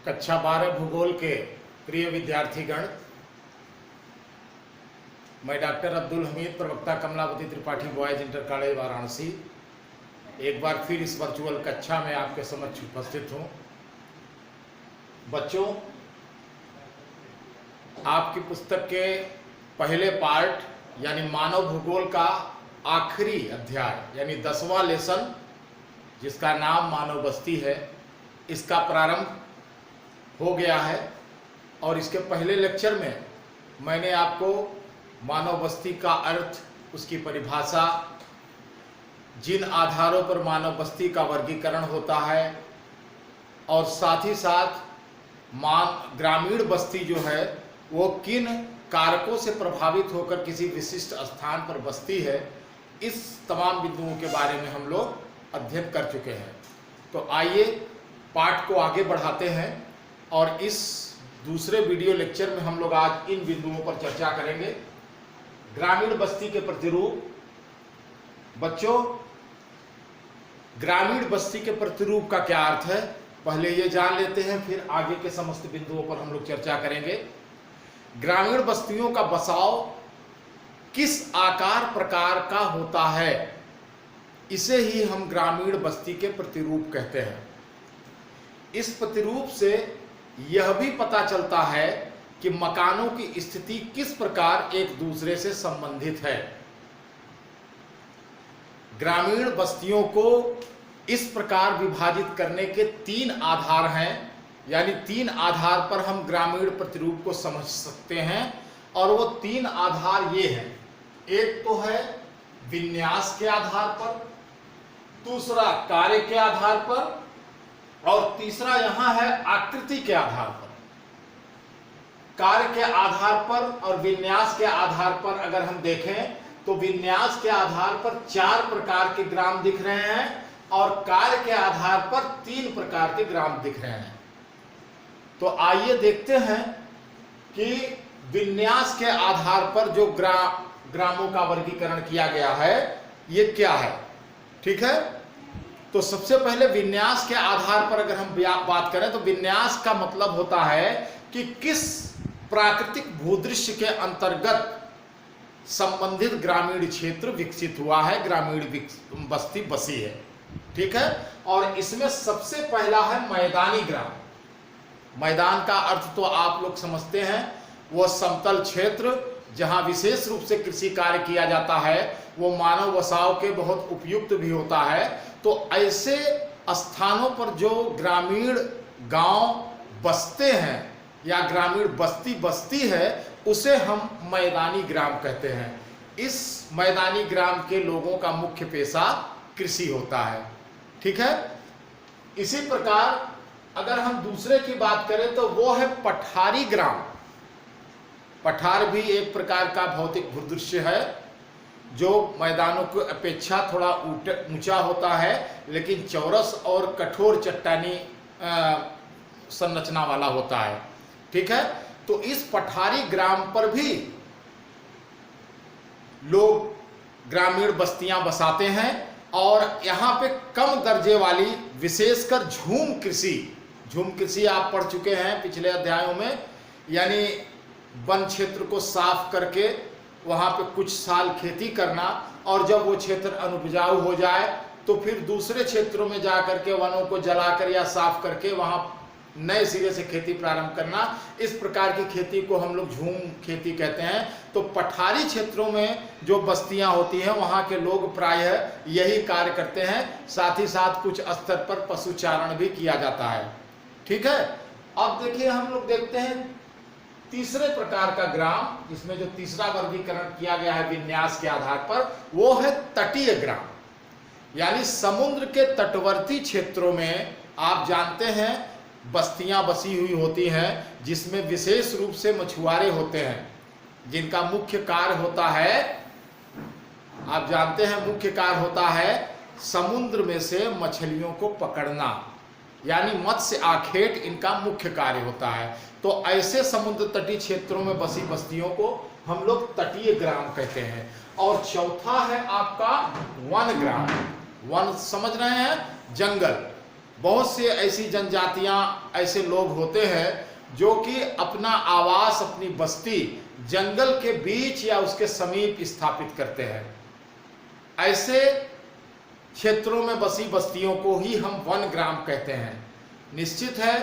कक्षा 12 भूगोल के प्रिय विद्यार्थीगण, मैं डॉक्टर अब्दुल हमीद, प्रवक्ता Kamlavati Tripathi boys inter college Varanasi, एक बार फिर इस वर्चुअल कक्षा में आपके समक्ष उपस्थित हूँ। बच्चों, आपकी पुस्तक के पहले पार्ट यानी मानव भूगोल का आखिरी अध्याय यानी 10वां लेसन, जिसका नाम मानव बस्ती है, इसका प्रारंभ हो गया है। और इसके पहले लेक्चर में मैंने आपको मानव बस्ती का अर्थ, उसकी परिभाषा, जिन आधारों पर मानव बस्ती का वर्गीकरण होता है और साथ ही साथ ग्रामीण बस्ती जो है वो किन कारकों से प्रभावित होकर किसी विशिष्ट स्थान पर बसती है, इस तमाम बिंदुओं के बारे में हम लोग अध्ययन कर चुके हैं। तो आइए पाठ को आगे बढ़ाते हैं और इस दूसरे वीडियो लेक्चर में हम लोग आज इन बिंदुओं पर चर्चा करेंगे। ग्रामीण बस्ती के प्रतिरूप। बच्चों, ग्रामीण बस्ती के प्रतिरूप का क्या अर्थ है, पहले ये जान लेते हैं, फिर आगे के समस्त बिंदुओं पर हम लोग चर्चा करेंगे। ग्रामीण बस्तियों का बसाव किस आकार प्रकार का होता है, इसे ही हम ग्रामीण बस्ती के प्रतिरूप कहते हैं। इस प्रतिरूप से यह भी पता चलता है कि मकानों की स्थिति किस प्रकार एक दूसरे से संबंधित है। ग्रामीण बस्तियों को इस प्रकार विभाजित करने के 3 आधार हैं, यानी 3 आधार पर हम ग्रामीण प्रतिरूप को समझ सकते हैं। और वो 3 आधार ये हैं, एक तो है विन्यास के आधार पर, दूसरा कार्य के आधार पर, और तीसरा यहां है आकृति के आधार पर। कार्य के आधार पर और विन्यास के आधार पर अगर हम देखें तो विन्यास के आधार पर 4 प्रकार के ग्राम दिख रहे हैं और कार्य के आधार पर 3 प्रकार के ग्राम दिख रहे हैं। तो आइए देखते हैं कि विन्यास के आधार पर जो ग्रामों का वर्गीकरण किया गया है ये क्या है। ठीक है, तो सबसे पहले विन्यास के आधार पर अगर हम बात करें तो विन्यास का मतलब होता है कि किस प्राकृतिक भूदृश्य के अंतर्गत संबंधित ग्रामीण क्षेत्र विकसित हुआ है, ग्रामीण बस्ती बसी है। ठीक है, और इसमें सबसे पहला है मैदानी ग्राम। मैदान का अर्थ तो आप लोग समझते हैं, वो समतल क्षेत्र जहां विशेष रूप से कृषि कार्य किया जाता है, वो मानव बसाव के बहुत उपयुक्त भी होता है। तो ऐसे स्थानों पर जो ग्रामीण गांव बसते हैं या ग्रामीण बस्ती बसती है, उसे हम मैदानी ग्राम कहते हैं। इस मैदानी ग्राम के लोगों का मुख्य पेशा कृषि होता है। ठीक है, इसी प्रकार अगर हम दूसरे की बात करें तो वो है पठारी ग्राम। पठार भी एक प्रकार का भौतिक भूदृश्य है जो मैदानों की अपेक्षा थोड़ा ऊंचा होता है, लेकिन चौरस और कठोर चट्टानी संरचना वाला होता है। ठीक है, तो इस पठारी ग्राम पर भी लोग ग्रामीण बस्तियां बसाते हैं और यहाँ पे कम दर्जे वाली विशेषकर झूम कृषि आप पढ़ चुके हैं पिछले अध्यायों में, यानी वन क्षेत्र को साफ करके वहाँ पे कुछ साल खेती करना और जब वो क्षेत्र अनुपजाऊ हो जाए तो फिर दूसरे क्षेत्रों में जा करके वनों को जलाकर या साफ करके वहाँ नए सिरे से खेती प्रारंभ करना। इस प्रकार की खेती को हम लोग झूम खेती कहते हैं। तो पठारी क्षेत्रों में जो बस्तियां होती हैं वहाँ के लोग प्रायः यही कार्य करते हैं, साथ ही साथ कुछ स्तर पर पशुचारण भी किया जाता है। ठीक है, अब देखिए हम लोग देखते हैं तीसरे प्रकार का ग्राम, जिसमें जो तीसरा वर्गीकरण किया गया है विन्यास के आधार पर, वो है तटीय ग्राम। यानी समुद्र के तटवर्ती क्षेत्रों में आप जानते हैं बस्तियां बसी हुई होती हैं, जिसमें विशेष रूप से मछुआरे होते हैं, जिनका मुख्य कार्य होता है, आप जानते हैं मुख्य कार्य होता है समुद्र में से मछलियों को पकड़ना, यानी मत्स्य आखेट इनका मुख्य कार्य होता है। तो ऐसे समुद्र तटीय क्षेत्रों में बसी बस्तियों को हम लोग तटीय ग्राम कहते हैं। और चौथा है आपका वन ग्राम। वन समझ रहे हैं, जंगल। बहुत से ऐसी जनजातियां, ऐसे लोग होते हैं जो कि अपना आवास, अपनी बस्ती जंगल के बीच या उसके समीप स्थापित करते हैं। ऐसे क्षेत्रों में बसी बस्तियों को ही हम वन ग्राम कहते हैं। निश्चित है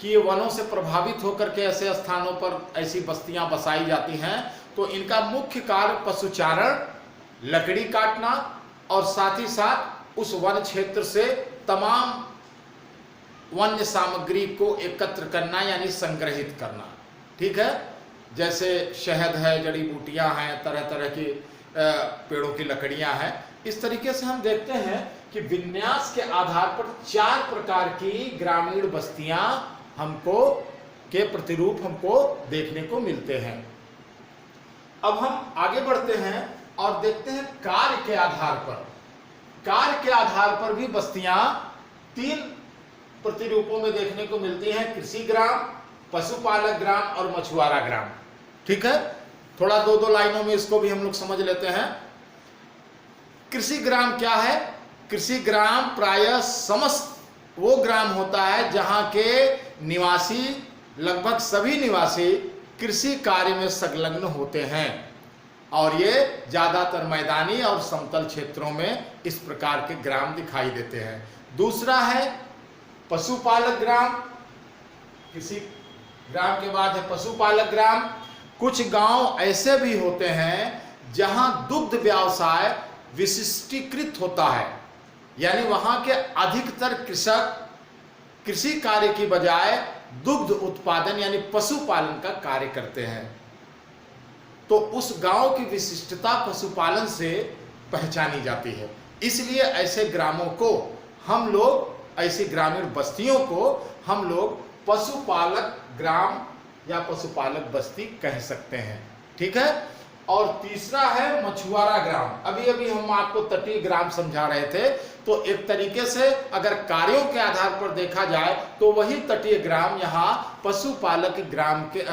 कि ये वनों से प्रभावित होकर के ऐसे स्थानों पर ऐसी बस्तियां बसाई जाती हैं, तो इनका मुख्य कार्य पशुचारण, लकड़ी काटना और साथ ही साथ उस वन क्षेत्र से तमाम वन्य सामग्री को एकत्र करना यानी संग्रहित करना। ठीक है, जैसे शहद है, जड़ी बूटियां हैं, तरह तरह की पेड़ों की लकड़ियां हैं। इस तरीके से हम देखते हैं कि विन्यास के आधार पर 4 प्रकार की ग्रामीण बस्तियां हमको के प्रतिरूप हमको देखने को मिलते हैं। अब हम आगे बढ़ते हैं और देखते हैं कार्य के आधार पर। कार्य के आधार पर भी बस्तियां 3 प्रतिरूपों में देखने को मिलती हैं: कृषि ग्राम, पशुपालक ग्राम और मछुआरा ग्राम। ठीक है, थोड़ा 2-2 लाइनों में इसको भी हम लोग समझ लेते हैं। कृषि ग्राम क्या है? कृषि ग्राम प्रायः समस्त वो ग्राम होता है जहां के निवासी, लगभग सभी निवासी कृषि कार्य में संलग्न होते हैं, और ये ज्यादातर मैदानी और समतल क्षेत्रों में इस प्रकार के ग्राम दिखाई देते हैं। दूसरा है पशुपालक ग्राम। कृषि ग्राम के बाद है पशुपालक ग्राम। कुछ गांव ऐसे भी होते हैं जहां दुग्ध व्यवसाय विशिष्टीकृत होता है, यानी वहां के अधिकतर कृषक कृषि कार्य की बजाय दुग्ध उत्पादन यानी पशुपालन का कार्य करते हैं। तो उस गांव की विशिष्टता पशुपालन से पहचानी जाती है। इसलिए ऐसे ग्रामों को हम लोग, ऐसी ग्रामीण बस्तियों को हम लोग पशुपालक ग्राम या पशुपालक बस्ती कह सकते हैं। ठीक है, और तीसरा है मछुआरा ग्राम। अभी अभी हम आपको तटीय ग्राम समझा रहे थे, तो एक तरीके से अगर कार्यों के आधार पर देखा जाए तो वही तटीय ग्राम यहाँ पशुपालक ग्राम के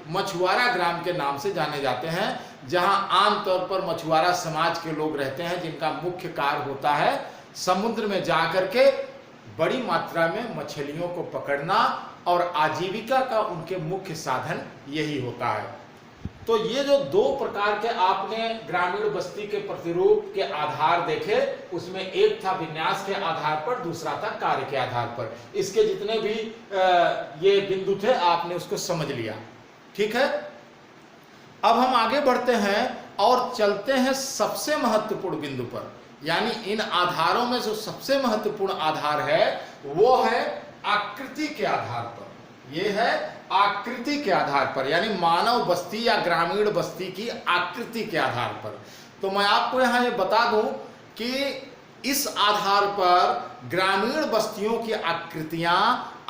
मछुआरा ग्राम के नाम से जाने जाते हैं, जहाँ आमतौर पर मछुआरा समाज के लोग रहते हैं, जिनका मुख्य कार्य होता है समुद्र में जाकर के बड़ी मात्रा में मछलियों को पकड़ना, और आजीविका का उनके मुख्य साधन यही होता है। तो ये जो 2 प्रकार के आपने ग्रामीण बस्ती के प्रतिरूप के आधार देखे, उसमें एक था विन्यास के आधार पर, दूसरा था कार्य के आधार पर। इसके जितने भी ये बिंदु थे आपने उसको समझ लिया। ठीक है, अब हम आगे बढ़ते हैं और चलते हैं सबसे महत्वपूर्ण बिंदु पर, यानी इन आधारों में जो सबसे महत्वपूर्ण आधार है वो है आकृति के आधार पर। ये है आकृति के आधार पर, यानी मानव बस्ती या ग्रामीण बस्ती की आकृति के आधार पर। तो मैं आपको यहाँ ये बता दूं कि इस आधार पर ग्रामीण बस्तियों की आकृतियां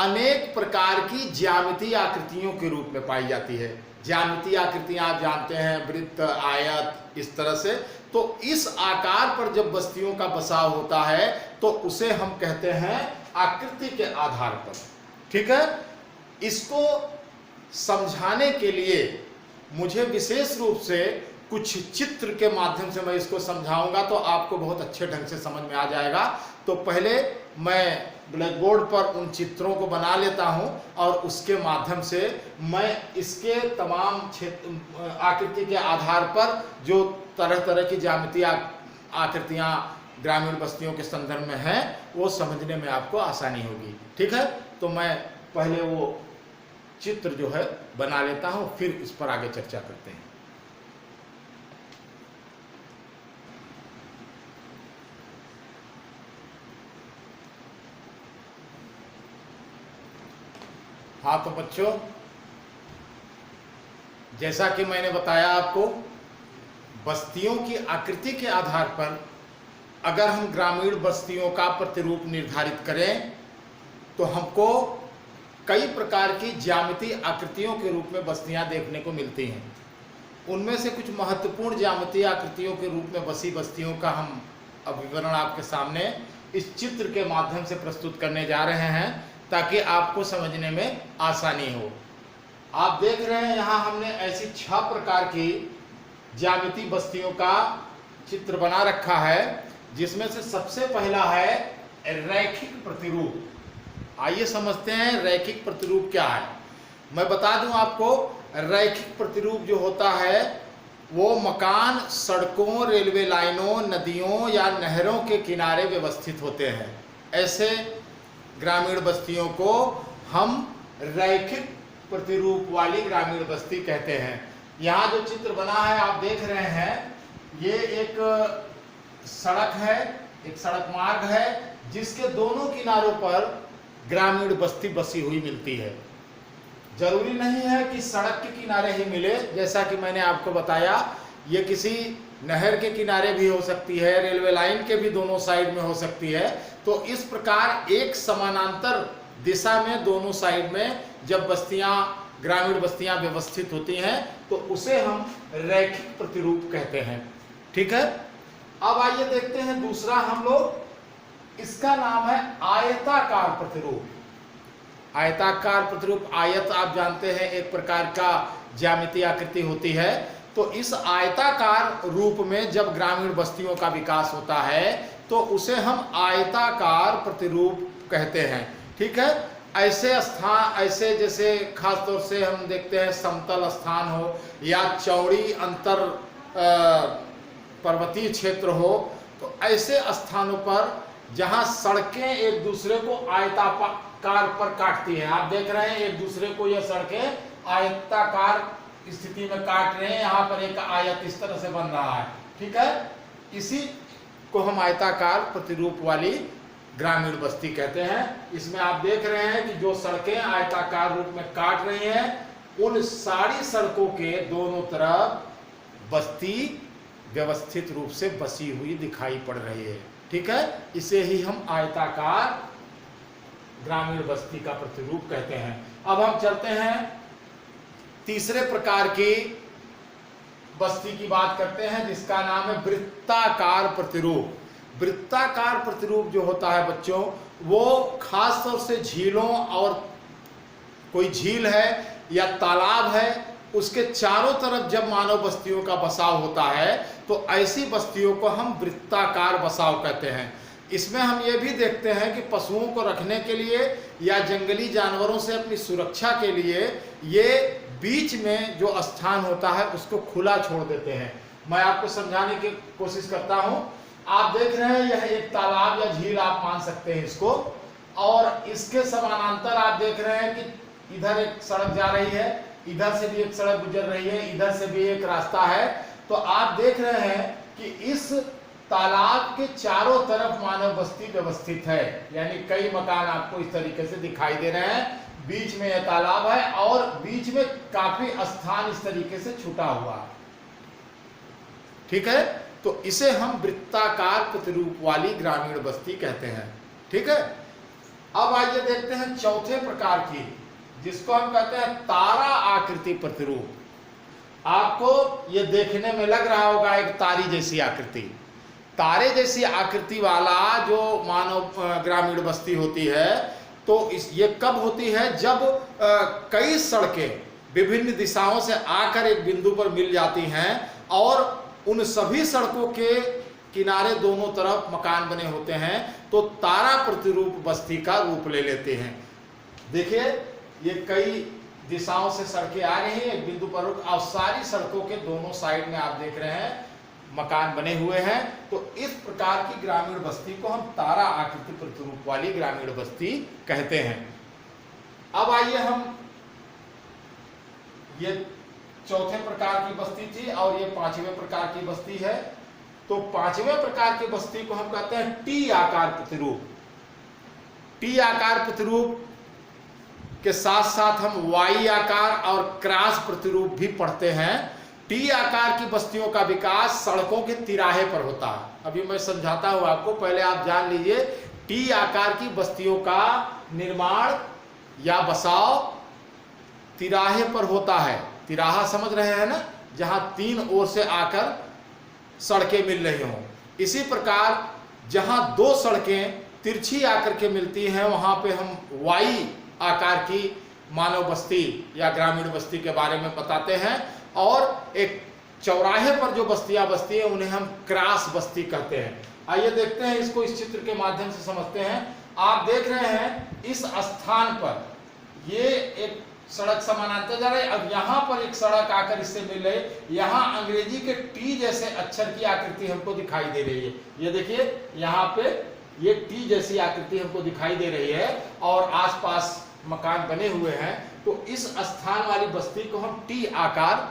अनेक प्रकार की ज्यामितीय आकृतियों के रूप में पाई जाती है। ज्यामितीय आकृतियां आप जानते हैं, वृत्त, आयत, इस तरह से। तो इस आकार पर जब बस्तियों का बसाव होता है तो उसे हम कहते हैं आकृति के आधार पर। ठीक है, इसको समझाने के लिए मुझे विशेष रूप से कुछ चित्र के माध्यम से मैं इसको समझाऊंगा, तो आपको बहुत अच्छे ढंग से समझ में आ जाएगा। तो पहले मैं ब्लैक बोर्ड पर उन चित्रों को बना लेता हूं और उसके माध्यम से मैं इसके तमाम आकृति के आधार पर जो तरह तरह की ज्यामितीय आकृतियां ग्रामीण बस्तियों के संदर्भ में हैं वो समझने में आपको आसानी होगी। ठीक है, तो मैं पहले वो चित्र जो है बना लेता हूं, फिर इस पर आगे चर्चा करते हैं। हाँ, तो बच्चों, जैसा कि मैंने बताया आपको, बस्तियों की आकृति के आधार पर अगर हम ग्रामीण बस्तियों का प्रतिरूप निर्धारित करें तो हमको कई प्रकार की ज्यामितीय आकृतियों के रूप में बस्तियां देखने को मिलती हैं। उनमें से कुछ महत्वपूर्ण ज्यामितीय आकृतियों के रूप में बसी बस्तियों का हम अब विवरण आपके सामने इस चित्र के माध्यम से प्रस्तुत करने जा रहे हैं, ताकि आपको समझने में आसानी हो। आप देख रहे हैं यहाँ हमने ऐसी 6 प्रकार की ज्यामितीय बस्तियों का चित्र बना रखा है, जिसमें से सबसे पहला है रैखिक प्रतिरूप। आइए समझते हैं रैखिक प्रतिरूप क्या है। मैं बता दूं आपको, रैखिक प्रतिरूप जो होता है वो मकान सड़कों, रेलवे लाइनों, नदियों या नहरों के किनारे व्यवस्थित होते हैं। ऐसे ग्रामीण बस्तियों को हम रैखिक प्रतिरूप वाली ग्रामीण बस्ती कहते हैं। यहाँ जो चित्र बना है आप देख रहे हैं, ये एक सड़क है, एक सड़क मार्ग है जिसके दोनों किनारों पर ग्रामीण बस्ती बसी हुई मिलती है। जरूरी नहीं है कि सड़क के किनारे ही मिले, जैसा कि मैंने आपको बताया ये किसी नहर के किनारे भी हो सकती है, रेलवे लाइन के भी दोनों साइड में हो सकती है। तो इस प्रकार एक समानांतर दिशा में दोनों साइड में जब बस्तियां, ग्रामीण बस्तियां व्यवस्थित होती हैं तो उसे हम रैखिक प्रतिरूप कहते हैं। ठीक है, अब आइए देखते हैं दूसरा हम लोग, इसका नाम है आयताकार प्रतिरूप। आयताकार प्रतिरूप, आयत आप जानते हैं एक प्रकार का ज्यामितीय आकृति होती है। तो इस आयताकार रूप में जब ग्रामीण बस्तियों का विकास होता है तो उसे हम आयताकार प्रतिरूप कहते हैं। ठीक है, ऐसे स्थान, ऐसे जैसे खास तौर से हम देखते हैं समतल स्थान हो या चौड़ी अंतर पर्वतीय क्षेत्र हो, तो ऐसे स्थानों पर जहां सड़कें एक दूसरे को आयताकार पर काटती हैं, आप देख रहे हैं एक दूसरे को ये सड़कें आयताकार स्थिति में काट रहे हैं, यहाँ पर एक आयत इस तरह से बन रहा है। ठीक है, इसी को हम आयताकार प्रतिरूप वाली ग्रामीण बस्ती कहते हैं। इसमें आप देख रहे हैं कि जो सड़कें आयताकार रूप में काट रही हैं, उन सारी सड़कों के दोनों तरफ बस्ती व्यवस्थित रूप से बसी हुई दिखाई पड़ रही है। ठीक है, इसे ही हम आयताकार ग्रामीण बस्ती का प्रतिरूप कहते हैं। अब हम चलते हैं तीसरे प्रकार की बस्ती की बात करते हैं, जिसका नाम है वृत्ताकार प्रतिरूप। वृत्ताकार प्रतिरूप जो होता है बच्चों, वो खास तौर से झीलों, और कोई झील है या तालाब है, उसके चारों तरफ जब मानव बस्तियों का बसाव होता है तो ऐसी बस्तियों को हम वृत्ताकार बसाव कहते हैं। इसमें हम ये भी देखते हैं कि पशुओं को रखने के लिए या जंगली जानवरों से अपनी सुरक्षा के लिए ये बीच में जो स्थान होता है उसको खुला छोड़ देते हैं। मैं आपको समझाने की कोशिश करता हूं। आप देख रहे हैं यह एक तालाब या झील आप मान सकते हैं इसको, और इसके समानांतर आप देख रहे हैं कि इधर एक सड़क जा रही है, इधर से भी एक सड़क गुजर रही है, इधर से भी एक रास्ता है। तो आप देख रहे हैं कि इस तालाब के चारों तरफ मानव बस्ती व्यवस्थित है, यानी कई मकान आपको इस तरीके से दिखाई दे रहे हैं। बीच में यह तालाब है और बीच में काफी स्थान इस तरीके से छूटा हुआ है। ठीक है, तो इसे हम वृत्ताकार प्रतिरूप वाली ग्रामीण बस्ती कहते हैं। ठीक है, अब आइए देखते हैं चौथे प्रकार की, जिसको हम कहते हैं तारा आकृति प्रतिरूप। आपको ये देखने में लग रहा होगा एक तारी जैसी आकृति, तारे जैसी आकृति वाला जो मानव ग्रामीण बस्ती होती है, तो ये कब होती है, जब कई सड़कें विभिन्न दिशाओं से आकर एक बिंदु पर मिल जाती हैं और उन सभी सड़कों के किनारे दोनों तरफ मकान बने होते हैं, तो तारा प्रतिरूप बस्ती का रूप ले लेते हैं। देखिए ये कई दिशाओं से सड़कें आ रही हैं, एक बिंदु पर रुक, और सारी सड़कों के दोनों साइड में आप देख रहे हैं मकान बने हुए हैं। तो इस प्रकार की ग्रामीण बस्ती को हम तारा आकृति प्रतिरूप वाली ग्रामीण बस्ती कहते हैं। अब आइए हम, ये चौथे प्रकार की बस्ती थी और ये पांचवें प्रकार की बस्ती है। तो पांचवें प्रकार की बस्ती को हम कहते हैं टी आकार प्रतिरूप। टी आकार प्रतिरूप के साथ साथ हम वाई आकार और क्रॉस प्रतिरूप भी पढ़ते हैं। टी आकार की बस्तियों का विकास सड़कों के तिराहे पर होता है। अभी मैं समझाता हूं आपको, पहले आप जान लीजिए। टी आकार की बस्तियों का निर्माण या बसाव तिराहे पर होता है। तिराहा समझ रहे हैं ना, जहां तीन ओर से आकर सड़कें मिल रही हों। इसी प्रकार जहां दो सड़कें तिरछी आकर के मिलती हैं, वहां पे हम वाई आकार की मानव बस्ती या ग्रामीण बस्ती के बारे में बताते हैं। और एक चौराहे पर जो बस्तियां बसती हैं उन्हें हम क्रॉस बस्ती कहते हैं। आइए देखते हैं इसको, इस चित्र के माध्यम से समझते हैं। आप देख रहे हैं इस स्थान पर ये एक सड़क समानांतर जा रही है, अब यहाँ पर एक सड़क आकर इससे मिल रही है। यहाँ अंग्रेजी के टी जैसे अक्षर की आकृति हमको दिखाई दे रही है। ये देखिए यहाँ पे ये टी जैसी आकृति हमको दिखाई दे रही है और आसपास मकान बने हुए हैं। तो इस स्थान वाली बस्ती को हम टी आकार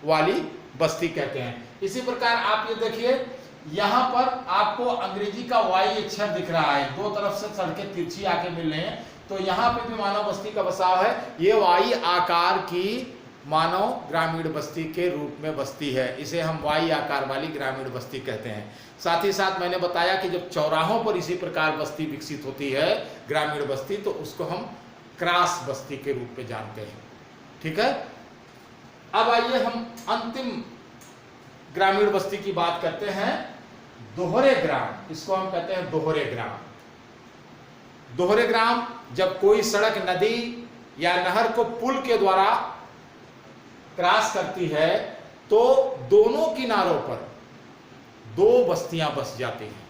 वाली बस्ती कहते हैं। इसी प्रकार आप ये देखिए यहाँ पर आपको अंग्रेजी का वाई अक्षर दिख रहा है, दो तरफ से सड़कें तिरछी आके मिल रहे हैं। तो यहाँ पे भी मानव बस्ती का बसाव है। ये वाई आकार की मानव ग्रामीण बस्ती के रूप में बस्ती है, इसे हम वाई आकार वाली ग्रामीण बस्ती कहते हैं। साथ ही साथ मैंने बताया कि जब चौराहों पर इसी प्रकार बस्ती विकसित होती है ग्रामीण बस्ती, तो उसको हम क्रॉस बस्ती के रूप में जानते हैं। ठीक है, अब आइए हम अंतिम ग्रामीण बस्ती की बात करते हैं, दोहरे ग्राम। इसको हम कहते हैं दोहरे ग्राम। दोहरे ग्राम जब कोई सड़क नदी या नहर को पुल के द्वारा क्रॉस करती है तो दोनों किनारों पर दो बस्तियां बस जाती हैं।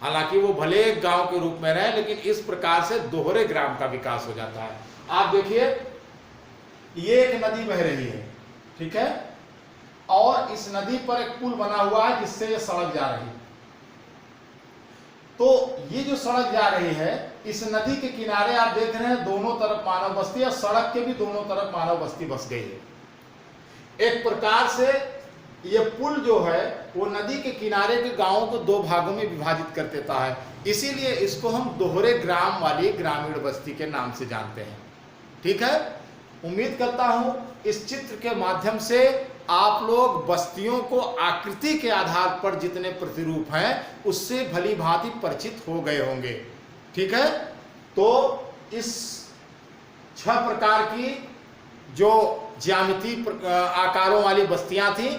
हालांकि वो भले एक गांव के रूप में रहे, लेकिन इस प्रकार से दोहरे ग्राम का विकास हो जाता है। आप देखिए ये एक नदी बह रही है, ठीक है, और इस नदी पर एक पुल बना हुआ है जिससे ये सड़क जा रही है। तो ये जो सड़क जा रही है, इस नदी के किनारे आप देख रहे हैं दोनों तरफ मानव बस्ती है, सड़क के भी दोनों तरफ मानव बस्ती बस गई है। एक प्रकार से ये पुल जो है वो नदी के किनारे के गांवों को दो भागों में विभाजित कर देता है, इसीलिए इसको हम दोहरे ग्राम वाली ग्रामीण बस्ती के नाम से जानते हैं। ठीक है, उम्मीद करता हूं इस चित्र के माध्यम से आप लोग बस्तियों को आकृति के आधार पर जितने प्रतिरूप हैं उससे भली भांति परिचित हो गए होंगे। ठीक है, तो इस 6 प्रकार की जो ज्यामिति आकारों वाली बस्तियां थी,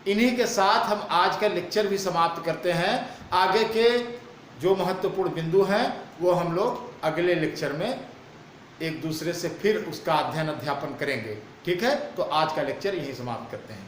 इन्हीं के साथ हम आज का लेक्चर भी समाप्त करते हैं। आगे के जो महत्वपूर्ण बिंदु हैं वो हम लोग अगले लेक्चर में एक दूसरे से फिर उसका अध्ययन अध्यापन करेंगे। ठीक है, तो आज का लेक्चर यहीं समाप्त करते हैं।